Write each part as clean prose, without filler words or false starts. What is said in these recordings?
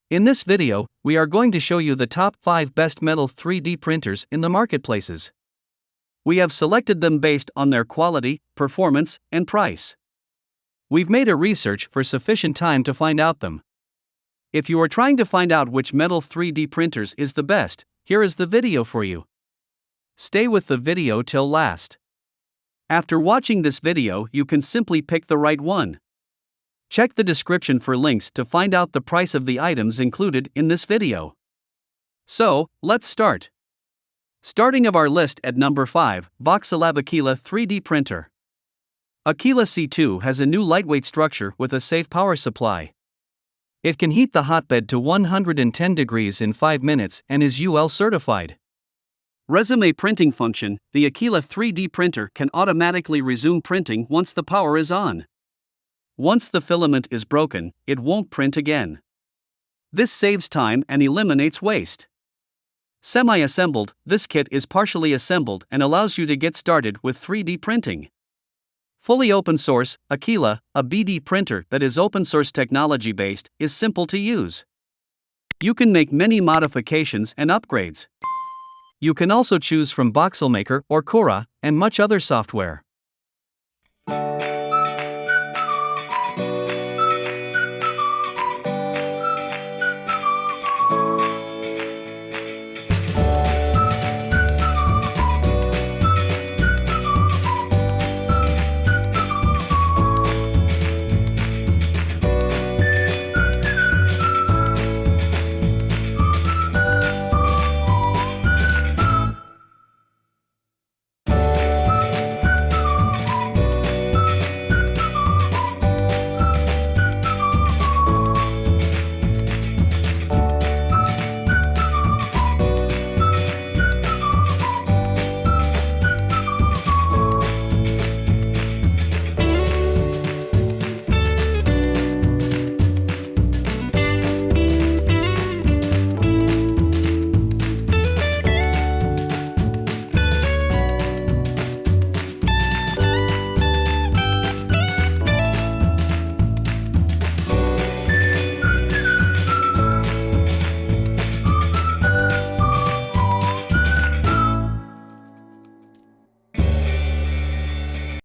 In this video, we are going to show you the top 5 best metal 3D printers in the marketplaces. We have selected them based on their quality, performance, and price. We've made a research for sufficient time to find out them. If you are trying to find out which metal 3D printers is the best, here is the video for you. Stay with the video till last. After watching this video, you can simply pick the right one. Check the description for links to find out the price of the items included in this video. So, let's start. Starting of our list at number 5, Voxelab Aquila 3D printer. Aquila C2 has a new lightweight structure with a safe power supply. It can heat the hotbed to 110 degrees in 5 minutes and is UL certified. Resume printing function, the Aquila 3D printer can automatically resume printing once the power is on. Once the filament is broken, it won't print again. This saves time and eliminates waste. Semi-assembled, this kit is partially assembled and allows you to get started with 3D printing. Fully open source, Aquila, a BD printer that is open source technology based, is simple to use. You can make many modifications and upgrades. You can also choose from Voxelmaker or Cora, and much other software.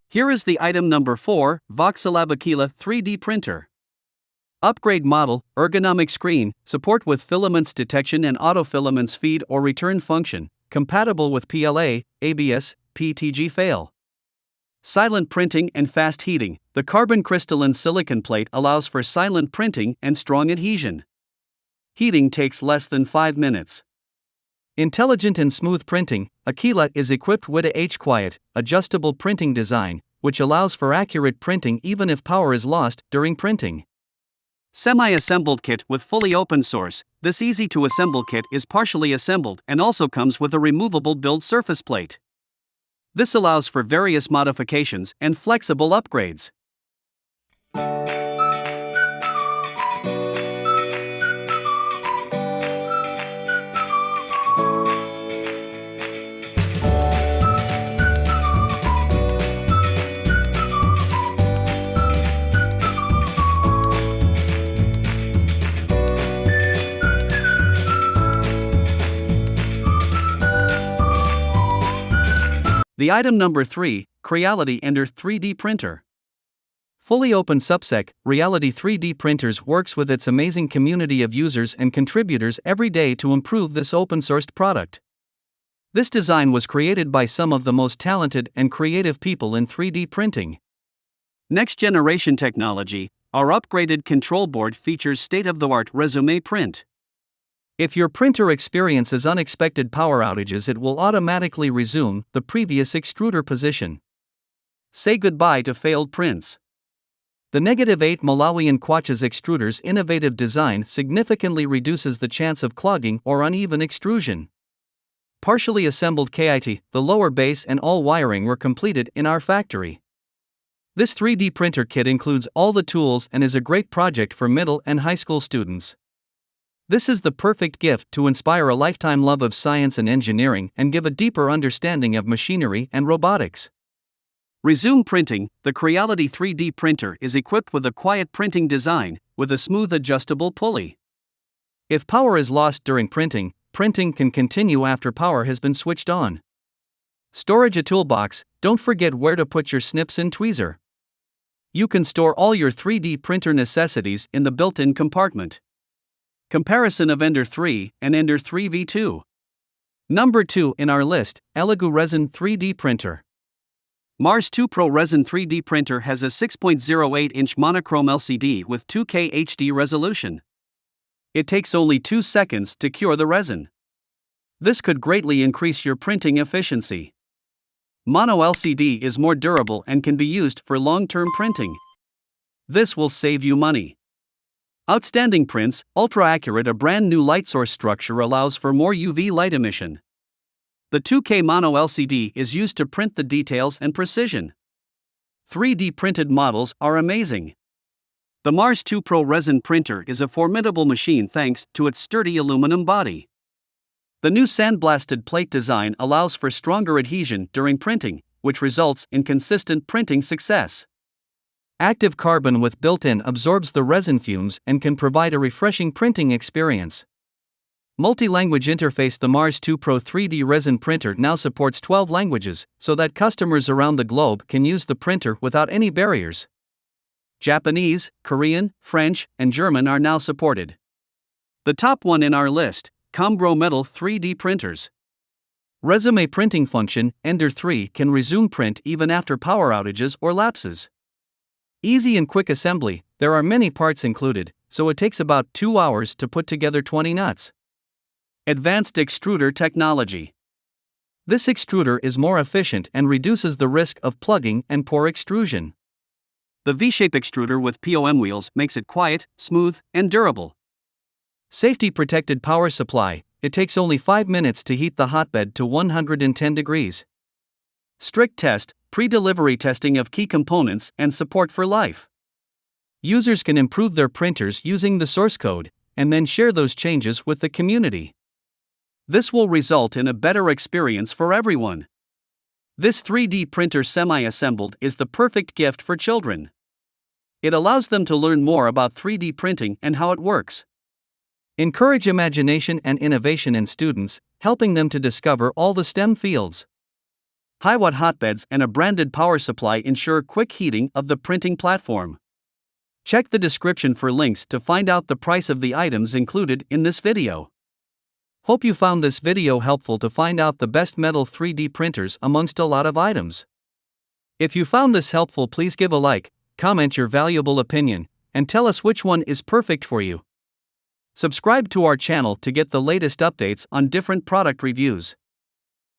Here is the item number 4, Voxelab Aquila 3D printer. Upgrade model, ergonomic screen, support with filaments detection and autofilaments feed or return function, compatible with PLA, ABS, PETG fail. Silent printing and fast heating, the carbon crystalline silicon plate allows for silent printing and strong adhesion. Heating takes less than 5 minutes. Intelligent and smooth printing, Aquila is equipped with a H-quiet, adjustable printing design, which allows for accurate printing even if power is lost during printing. Semi-assembled kit with fully open source, this easy-to-assemble kit is partially assembled and also comes with a removable build surface plate. This allows for various modifications and flexible upgrades. The item number 3, Creality Ender 3D printer. Fully open subsec, Creality 3D printers works with its amazing community of users and contributors every day to improve this open-sourced product. This design was created by some of the most talented and creative people in 3D printing. Next generation technology, our upgraded control board features state-of-the-art resume print. If your printer experiences unexpected power outages, it will automatically resume the previous extruder position. Say goodbye to failed prints. The -8 Malawian Quachas extruder's innovative design significantly reduces the chance of clogging or uneven extrusion. Partially assembled kit, the lower base and all wiring were completed in our factory. This 3D printer kit includes all the tools and is a great project for middle and high school students. This is the perfect gift to inspire a lifetime love of science and engineering and give a deeper understanding of machinery and robotics. Resume printing. The Creality 3D printer is equipped with a quiet printing design, with a smooth adjustable pulley. If power is lost during printing, printing can continue after power has been switched on. Storage: a toolbox. Don't forget where to put your snips and tweezer. You can store all your 3D printer necessities in the built-in compartment. Comparison of Ender 3 and Ender 3 V2. Number 2 in our list, ELEGOO Resin 3D Printer. Mars 2 Pro Resin 3D Printer has a 6.08-inch monochrome LCD with 2K HD resolution. It takes only 2 seconds to cure the resin. This could greatly increase your printing efficiency. Mono LCD is more durable and can be used for long-term printing. This will save you money. Outstanding prints, ultra-accurate. A brand new light source structure allows for more UV light emission. The 2K Mono LCD is used to print the details and precision. 3D printed models are amazing. The Mars 2 Pro Resin printer is a formidable machine thanks to its sturdy aluminum body. The new sandblasted plate design allows for stronger adhesion during printing, which results in consistent printing success. Active carbon with built-in absorbs the resin fumes and can provide a refreshing printing experience. Multi-language interface. The Mars 2 Pro 3D Resin printer now supports 12 languages, so that customers around the globe can use the printer without any barriers. Japanese, Korean, French, and German are now supported. The top one in our list, Comgrow Metal 3D Printers. Resume printing function. Ender 3 can resume print even after power outages or lapses. Easy and quick assembly. There are many parts included, so it takes about 2 hours to put together 20 nuts. Advanced extruder technology. This extruder is more efficient and reduces the risk of plugging and pore extrusion. The V-shape extruder with POM wheels makes it quiet, smooth, and durable. Safety protected power supply. It takes only 5 minutes to heat the hotbed to 110 degrees. Strict test, pre-delivery testing of key components and support for life. Users can improve their printers using the source code, and then share those changes with the community. This will result in a better experience for everyone. This 3D printer semi-assembled is the perfect gift for children. It allows them to learn more about 3D printing and how it works. Encourage imagination and innovation in students, helping them to discover all the STEM fields. High-watt hotbeds and a branded power supply ensure quick heating of the printing platform. Check the description for links to find out the price of the items included in this video. Hope you found this video helpful to find out the best metal 3D printers amongst a lot of items. If you found this helpful, please give a like, comment your valuable opinion, and tell us which one is perfect for you. Subscribe to our channel to get the latest updates on different product reviews.